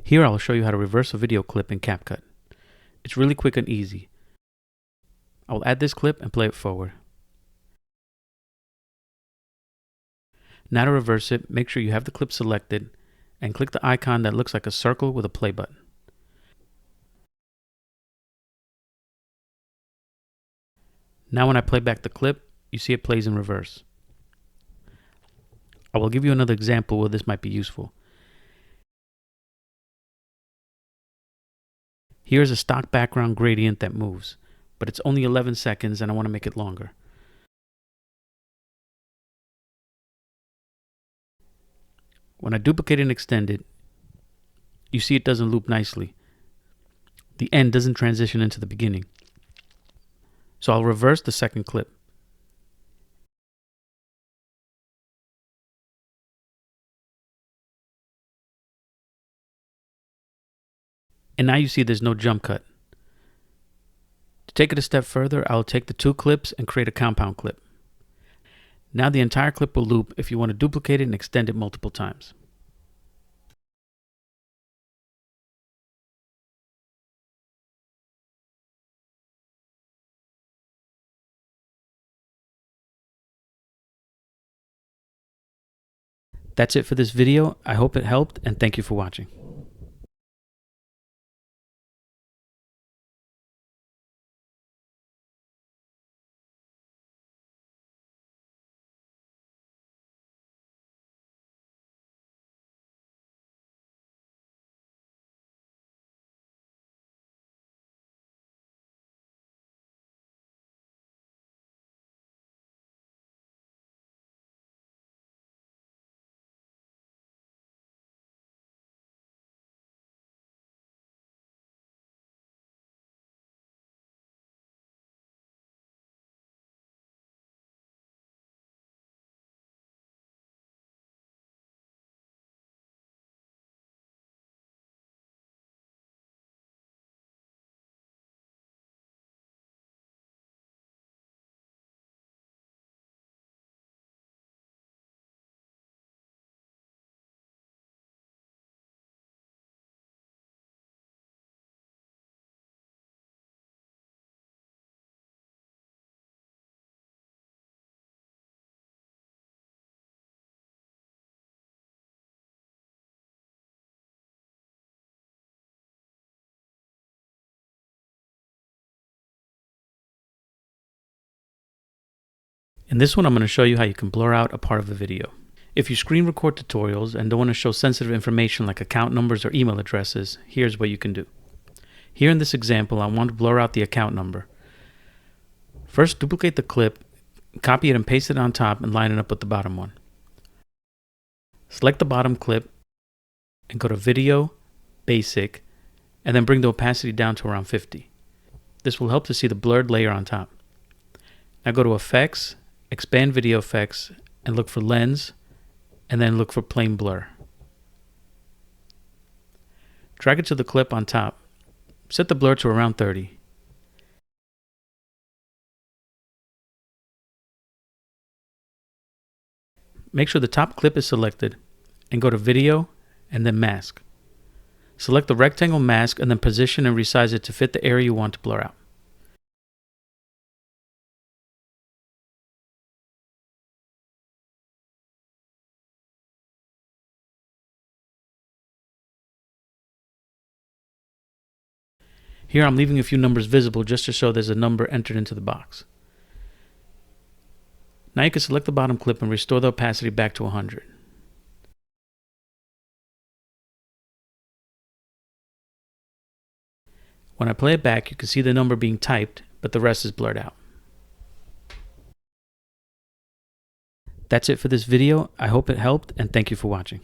Here I'll show you how to reverse a video clip in CapCut. It's really quick and easy. I will add this clip and play it forward. Now to reverse it, make sure you have the clip selected and click the icon that looks like a circle with a play button. Now when I play back the clip, you see it plays in reverse. I will give you another example where this might be useful. Here's a stock background gradient that moves, but it's only 11 seconds and I want to make it longer. When I duplicate and extend it, you see it doesn't loop nicely. The end doesn't transition into the beginning. So I'll reverse the second clip. And now you see there's no jump cut. To take it a step further, I'll take the two clips and create a compound clip. Now the entire clip will loop if you want to duplicate it and extend it multiple times. That's it for this video. I hope it helped and thank you for watching. In this one, I'm going to show you how you can blur out a part of the video. If you screen record tutorials and don't want to show sensitive information like account numbers or email addresses, here's what you can do. Here in this example, I want to blur out the account number. First, duplicate the clip, copy it and paste it on top and line it up with the bottom one. Select the bottom clip and go to Video, Basic, and then bring the opacity down to around 50. This will help to see the blurred layer on top. Now go to Effects, Expand Video Effects, and look for Lens, and then look for Plain Blur. Drag it to the clip on top. Set the blur to around 30. Make sure the top clip is selected, and go to Video, and then Mask. Select the rectangle mask and then position and resize it to fit the area you want to blur out. Here I'm leaving a few numbers visible just to show there's a number entered into the box. Now you can select the bottom clip and restore the opacity back to 100. When I play it back, you can see the number being typed, but the rest is blurred out. That's it for this video. I hope it helped and thank you for watching.